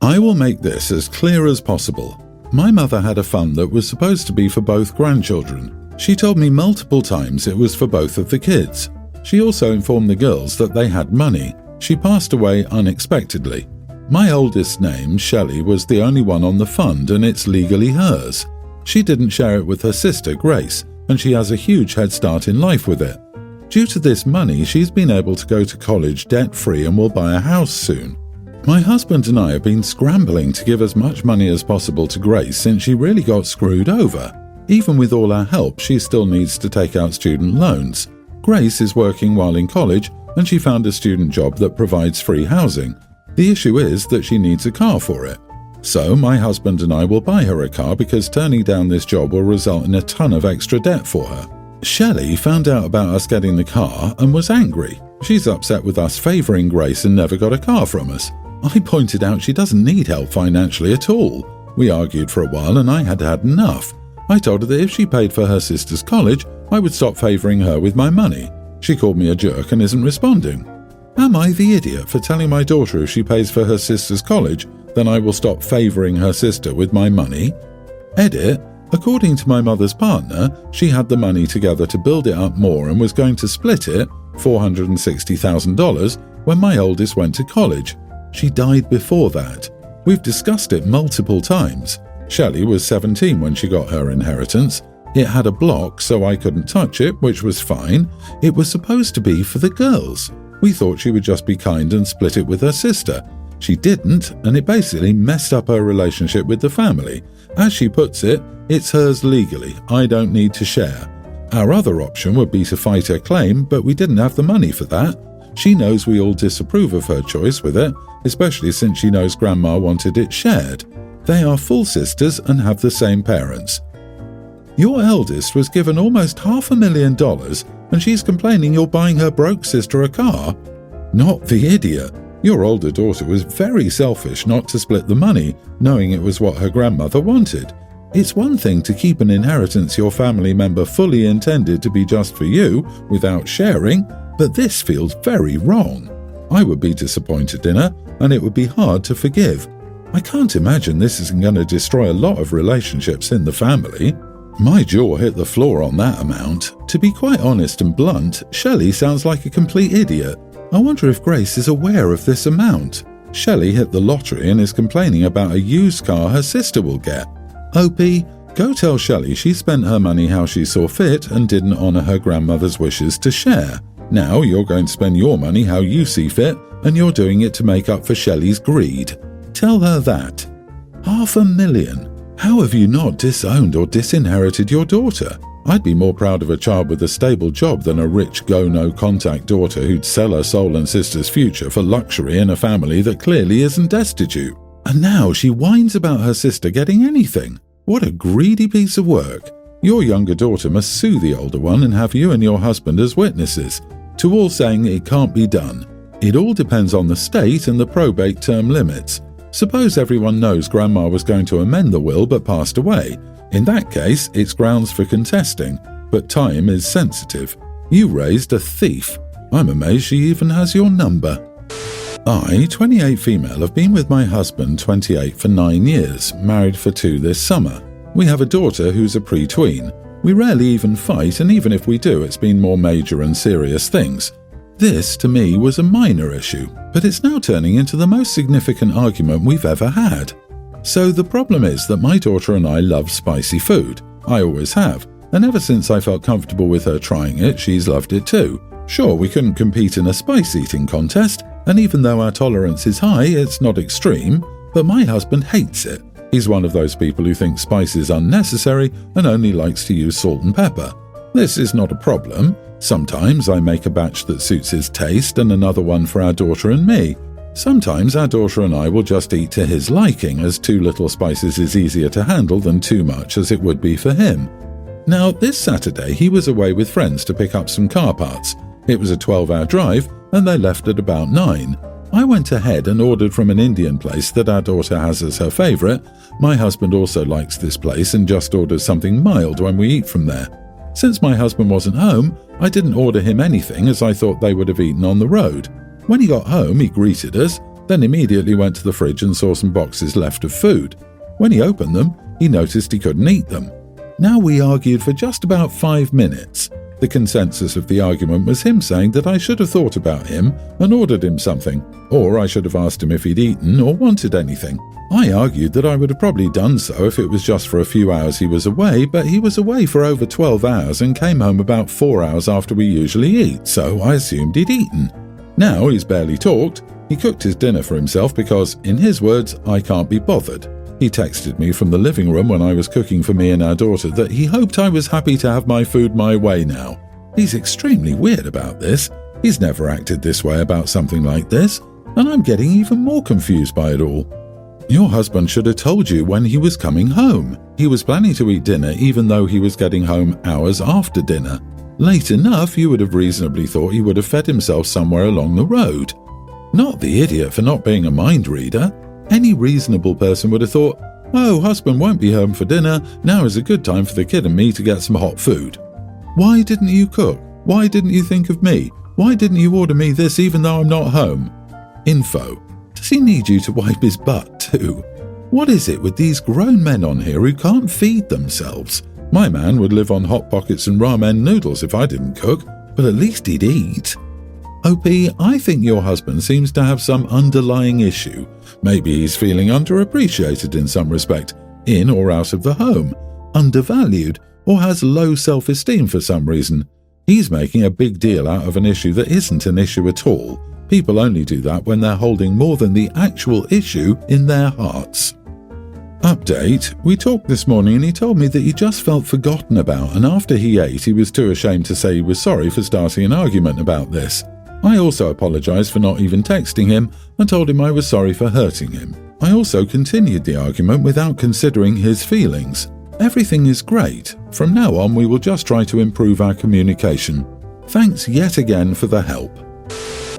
I will make this as clear as possible. My mother had a fund that was supposed to be for both grandchildren. She told me multiple times it was for both of the kids. She also informed the girls that they had money. She passed away unexpectedly. My oldest name, Shelley, was the only one on the fund and it's legally hers. She didn't share it with her sister, Grace, and she has a huge head start in life with it. Due to this money, she's been able to go to college debt-free and will buy a house soon. My husband and I have been scrambling to give as much money as possible to Grace since she really got screwed over. Even with all our help, she still needs to take out student loans. Grace is working while in college and she found a student job that provides free housing. The issue is that she needs a car for it. So my husband and I will buy her a car because turning down this job will result in a ton of extra debt for her. Shelley found out about us getting the car and was angry. She's upset with us favouring Grace and never got a car from us. I pointed out she doesn't need help financially at all. We argued for a while and I had had enough. I told her that if she paid for her sister's college, I would stop favouring her with my money. She called me a jerk and isn't responding. Am I the idiot for telling my daughter if she pays for her sister's college, then I will stop favouring her sister with my money? Edit. According to my mother's partner, she had the money together to build it up more and was going to split it, $460,000, when my oldest went to college. She died before that. We've discussed it multiple times. Shelley was 17 when she got her inheritance. It had a block, so I couldn't touch it, which was fine. It was supposed to be for the girls. We thought she would just be kind and split it with her sister. She didn't, and it basically messed up her relationship with the family. As she puts it, it's hers legally. I don't need to share. Our other option would be to fight her claim, but we didn't have the money for that. She knows we all disapprove of her choice with it, especially since she knows Grandma wanted it shared. They are full sisters and have the same parents. Your eldest was given almost $500,000 and she's complaining you're buying her broke sister a car? Not the idiot. Your older daughter was very selfish not to split the money, knowing it was what her grandmother wanted. It's one thing to keep an inheritance your family member fully intended to be just for you without sharing, but this feels very wrong. I would be disappointed in her, and it would be hard to forgive. I can't imagine this isn't going to destroy a lot of relationships in the family. My jaw hit the floor on that amount. To be quite honest and blunt, Shelley sounds like a complete idiot. I wonder if Grace is aware of this amount. Shelley hit the lottery and is complaining about a used car her sister will get. OP, go tell Shelley she spent her money how she saw fit and didn't honour her grandmother's wishes to share. Now you're going to spend your money how you see fit, and you're doing it to make up for Shelley's greed. Tell her that. $500,000. How have you not disowned or disinherited your daughter? I'd be more proud of a child with a stable job than a rich go-no-contact daughter who'd sell her soul and sister's future for luxury in a family that clearly isn't destitute. And now she whines about her sister getting anything. What a greedy piece of work. Your younger daughter must sue the older one and have you and your husband as witnesses, to all saying it can't be done. It all depends on the state and the probate term limits. Suppose everyone knows Grandma was going to amend the will but passed away. In that case, it's grounds for contesting, but time is sensitive. You raised a thief. I'm amazed she even has your number. I, 28 female, have been with my husband, 28, for 9 years, married for 2 this summer. We have a daughter who's a pre-tween. We rarely even fight, and even if we do, it's been more major and serious things. This, to me, was a minor issue, but it's now turning into the most significant argument we've ever had. So the problem is that my daughter and I love spicy food. I always have, and ever since I felt comfortable with her trying it, she's loved it too. Sure, we couldn't compete in a spice eating contest, and even though our tolerance is high, it's not extreme, but my husband hates it. He's one of those people who thinks spice is unnecessary and only likes to use salt and pepper. This is not a problem. Sometimes I make a batch that suits his taste and another one for our daughter and me. Sometimes our daughter and I will just eat to his liking, as too little spices is easier to handle than too much as it would be for him. Now, this Saturday he was away with friends to pick up some car parts. It was a 12-hour drive and they left at about 9. I went ahead and ordered from an Indian place that our daughter has as her favourite. My husband also likes this place and just orders something mild when we eat from there. Since my husband wasn't home, I didn't order him anything as I thought they would have eaten on the road. When he got home, he greeted us. then immediately went to the fridge and saw some boxes left of food. When he opened them, he noticed he couldn't eat them. Now we argued for just about 5 minutes. The consensus of the argument was him saying that I should have thought about him and ordered him something, or I should have asked him if he'd eaten or wanted anything. I argued that I would have probably done so if it was just for a few hours he was away, but he was away for over 12 hours and came home about 4 hours after we usually eat, so I assumed he'd eaten. Now he's barely talked. He cooked his dinner for himself because, in his words, I can't be bothered. He texted me from the living room when I was cooking for me and our daughter that he hoped I was happy to have my food my way now. He's extremely weird about this. He's never acted this way about something like this, and I'm getting even more confused by it all. Your husband should have told you when he was coming home. He was planning to eat dinner even though he was getting home hours after dinner. Late enough, you would have reasonably thought he would have fed himself somewhere along the road. Not the idiot for not being a mind reader. Any reasonable person would have thought, oh, husband won't be home for dinner, now is a good time for the kid and me to get some hot food. Why didn't you cook? Why didn't you think of me? Why didn't you order me this even though I'm not home? Info. Does he need you to wipe his butt too? What is it with these grown men on here who can't feed themselves? My man would live on Hot Pockets and ramen noodles if I didn't cook, but at least he'd eat. OP, I think your husband seems to have some underlying issue. Maybe he's feeling underappreciated in some respect, in or out of the home, undervalued, or has low self-esteem for some reason. He's making a big deal out of an issue that isn't an issue at all. People only do that when they're holding more than the actual issue in their hearts. Update, we talked this morning and he told me that he just felt forgotten about, and after he ate he was too ashamed to say he was sorry for starting an argument about this. I also apologised for not even texting him and told him I was sorry for hurting him. I also continued the argument without considering his feelings. Everything is great. From now on we will just try to improve our communication. Thanks yet again for the help.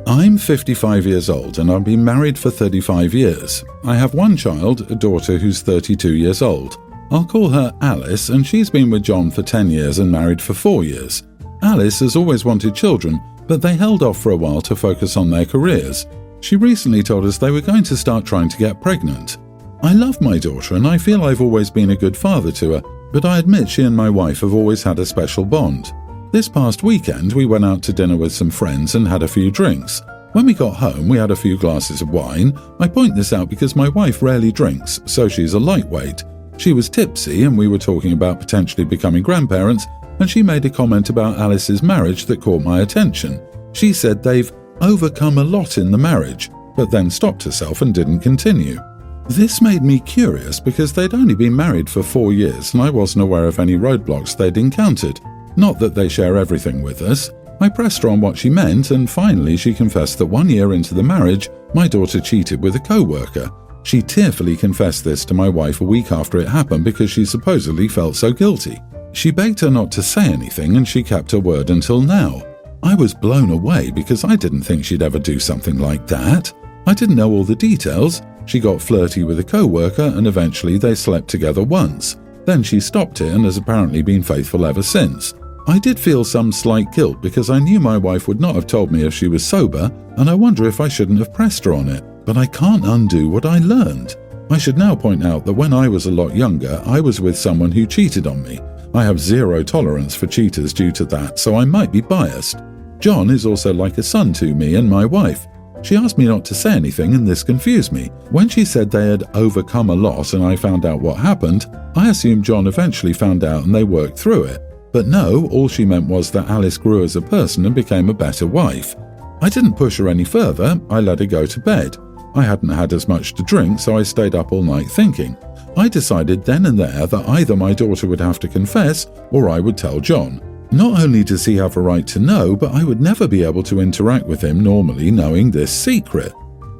I'm 55 years old and I've been married for 35 years. I have one child, a daughter who's 32 years old. I'll call her Alice, and she's been with John for 10 years and married for 4 years. Alice has always wanted children, but they held off for a while to focus on their careers. She recently told us they were going to start trying to get pregnant. I love my daughter and I feel I've always been a good father to her, but I admit she and my wife have always had a special bond. This past weekend we went out to dinner with some friends and had a few drinks. When we got home we had a few glasses of wine. I point this out because my wife rarely drinks, so she's a lightweight. She was tipsy and we were talking about potentially becoming grandparents, and she made a comment about Alice's marriage that caught my attention. She said they've overcome a lot in the marriage, but then stopped herself and didn't continue. This made me curious because they'd only been married for 4 years and I wasn't aware of any roadblocks they'd encountered. Not that they share everything with us. I pressed her on what she meant, and finally she confessed that 1 year into the marriage, my daughter cheated with a co-worker. She tearfully confessed this to my wife a week after it happened because she supposedly felt so guilty. She begged her not to say anything and she kept her word until now. I was blown away because I didn't think she'd ever do something like that. I didn't know all the details. She got flirty with a co-worker and eventually they slept together once. Then she stopped it and has apparently been faithful ever since. I did feel some slight guilt because I knew my wife would not have told me if she was sober, and I wonder if I shouldn't have pressed her on it. But I can't undo what I learned. I should now point out that when I was a lot younger, I was with someone who cheated on me. I have zero tolerance for cheaters due to that, so I might be biased. John is also like a son to me and my wife. She asked me not to say anything and this confused me. When she said they had overcome a lot and I found out what happened, I assumed John eventually found out and they worked through it. But no, all she meant was that Alice grew as a person and became a better wife. I didn't push her any further, I let her go to bed. I hadn't had as much to drink, so I stayed up all night thinking. I decided then and there that either my daughter would have to confess or I would tell John. Not only does he have a right to know, but I would never be able to interact with him normally knowing this secret.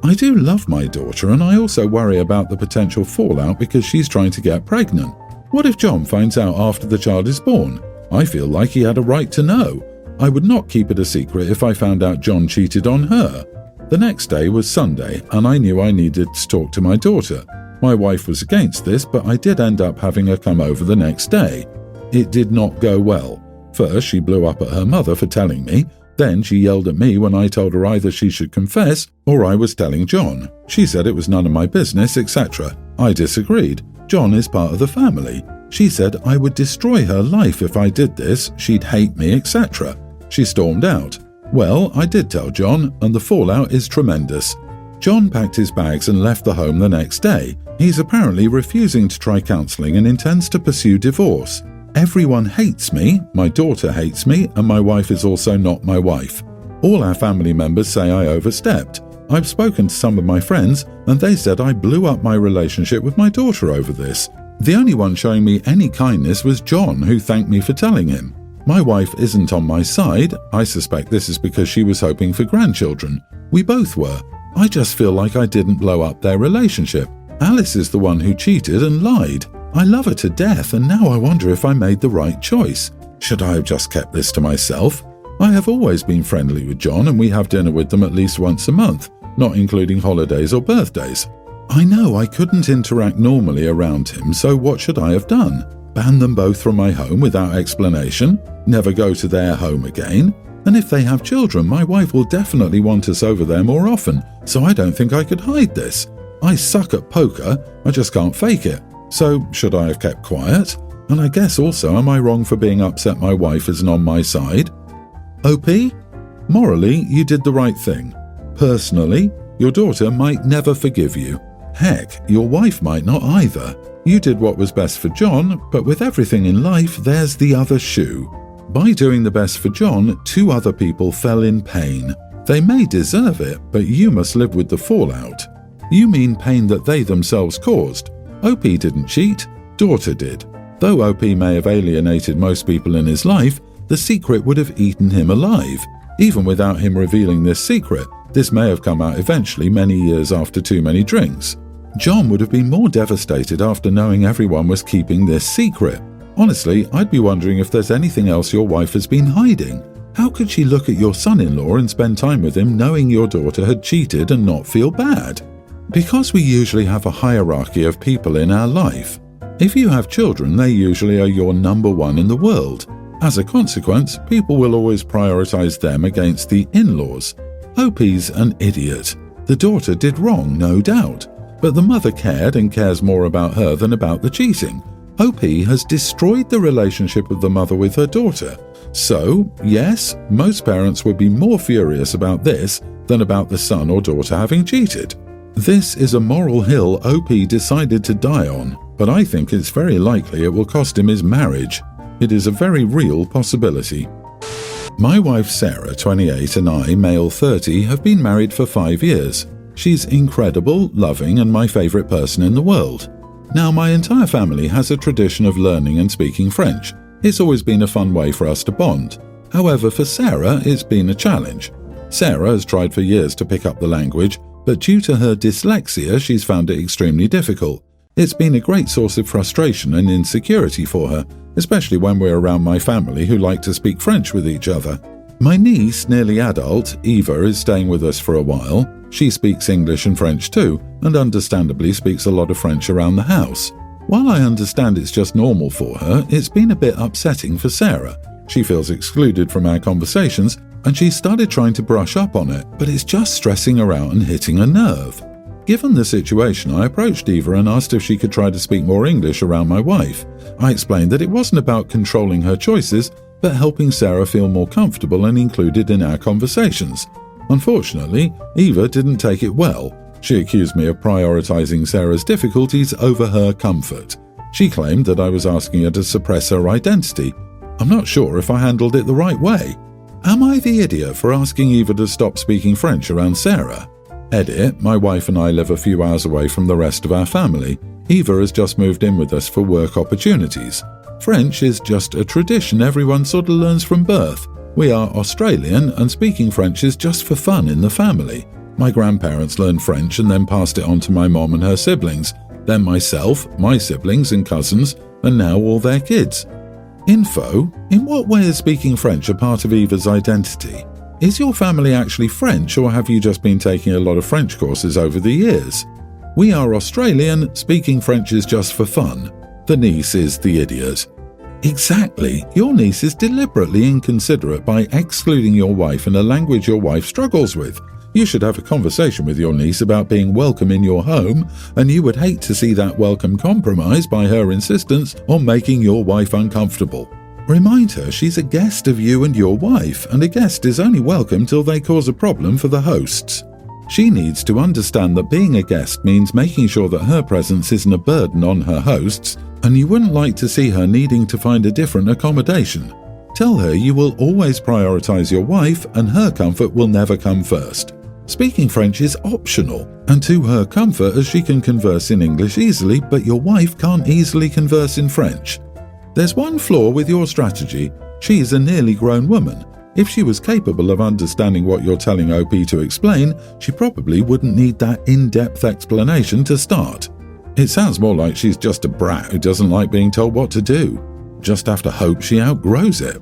I do love my daughter and I also worry about the potential fallout because she's trying to get pregnant. What if John finds out after the child is born? I feel like he had a right to know. I would not keep it a secret if I found out John cheated on her. The next day was Sunday and I knew I needed to talk to my daughter. My wife was against this, but I did end up having her come over the next day. It did not go well. First, she blew up at her mother for telling me. Then she yelled at me when I told her either she should confess or I was telling John. She said it was none of my business, etc. I disagreed. John is part of the family. She said I would destroy her life if I did this, she'd hate me, etc. She stormed out. Well, I did tell John, and the fallout is tremendous. John packed his bags and left the home the next day. He's apparently refusing to try counselling and intends to pursue divorce. Everyone hates me, my daughter hates me, and my wife is also not my wife. All our family members say I overstepped. I've spoken to some of my friends, and they said I blew up my relationship with my daughter over this. The only one showing me any kindness was John, who thanked me for telling him. My wife isn't on my side. I suspect this is because she was hoping for grandchildren. We both were. I just feel like I didn't blow up their relationship. Alice is the one who cheated and lied. I love her to death, and now I wonder if I made the right choice. Should I have just kept this to myself? I have always been friendly with John, and we have dinner with them at least once a month, not including holidays or birthdays. I know I couldn't interact normally around him, so what should I have done? Ban them both from my home without explanation? Never go to their home again? And if they have children, my wife will definitely want us over there more often, so I don't think I could hide this. I suck at poker, I just can't fake it. So, should I have kept quiet? And I guess also, am I wrong for being upset my wife isn't on my side? OP? Morally, you did the right thing. Personally, your daughter might never forgive you. Heck, your wife might not either. You did what was best for John, but with everything in life, there's the other shoe. By doing the best for John, 2 other people fell in pain. They may deserve it, but you must live with the fallout. You mean pain that they themselves caused. OP didn't cheat, daughter did. Though OP may have alienated most people in his life, the secret would have eaten him alive. Even without him revealing this secret, this may have come out eventually many years after too many drinks. John would have been more devastated after knowing everyone was keeping this secret. Honestly, I'd be wondering if there's anything else your wife has been hiding. How could she look at your son-in-law and spend time with him knowing your daughter had cheated and not feel bad? Because we usually have a hierarchy of people in our life. If you have children, they usually are your number one in the world. As a consequence, people will always prioritize them against the in-laws. OP's an idiot. The daughter did wrong, no doubt, but the mother cared and cares more about her than about the cheating. OP has destroyed the relationship of the mother with her daughter. So, yes, most parents would be more furious about this than about the son or daughter having cheated. This is a moral hill OP decided to die on, but I think it's very likely it will cost him his marriage. It is a very real possibility. My wife Sarah, 28, and I, male 30, have been married for 5 years. She's incredible, loving, and my favorite person in the world. Now, my entire family has a tradition of learning and speaking French. It's always been a fun way for us to bond. However, for Sarah, it's been a challenge. Sarah has tried for years to pick up the language, but due to her dyslexia, she's found it extremely difficult. It's been a great source of frustration and insecurity for her, especially when we're around my family who like to speak French with each other. My niece, nearly adult, Eva, is staying with us for a while. She speaks English and French too, and understandably speaks a lot of French around the house. While I understand it's just normal for her, it's been a bit upsetting for Sarah. She feels excluded from our conversations, and she started trying to brush up on it, but it's just stressing her out and hitting a nerve. Given the situation, I approached Eva and asked if she could try to speak more English around my wife. I explained that it wasn't about controlling her choices, but helping Sarah feel more comfortable and included in our conversations. Unfortunately, Eva didn't take it well. She accused me of prioritizing Sarah's difficulties over her comfort. She claimed that I was asking her to suppress her identity. I'm not sure if I handled it the right way. Am I the idiot for asking Eva to stop speaking French around Sarah? Edit, my wife and I live a few hours away from the rest of our family. Eva has just moved in with us for work opportunities. French is just a tradition everyone sort of learns from birth. We are Australian, and speaking French is just for fun in the family. My grandparents learned French and then passed it on to my mom and her siblings, then myself, my siblings and cousins, and now all their kids. Info: in what way is speaking French a part of Eva's identity? Is your family actually French, or have you just been taking a lot of French courses over the years? We are Australian, speaking French is just for fun. The niece is the idiot. Exactly. Your niece is deliberately inconsiderate by excluding your wife in a language your wife struggles with. You should have a conversation with your niece about being welcome in your home, and you would hate to see that welcome compromised by her insistence on making your wife uncomfortable. Remind her she's a guest of you and your wife, and a guest is only welcome till they cause a problem for the hosts. She needs to understand that being a guest means making sure that her presence isn't a burden on her hosts, and you wouldn't like to see her needing to find a different accommodation. Tell her you will always prioritize your wife and her comfort will never come first. Speaking French is optional, and to her comfort, as she can converse in English easily, but your wife can't easily converse in French. There's one flaw with your strategy. She's a nearly grown woman. If she was capable of understanding what you're telling OP to explain, she probably wouldn't need that in-depth explanation to start. It sounds more like she's just a brat who doesn't like being told what to do. Just have to hope she outgrows it.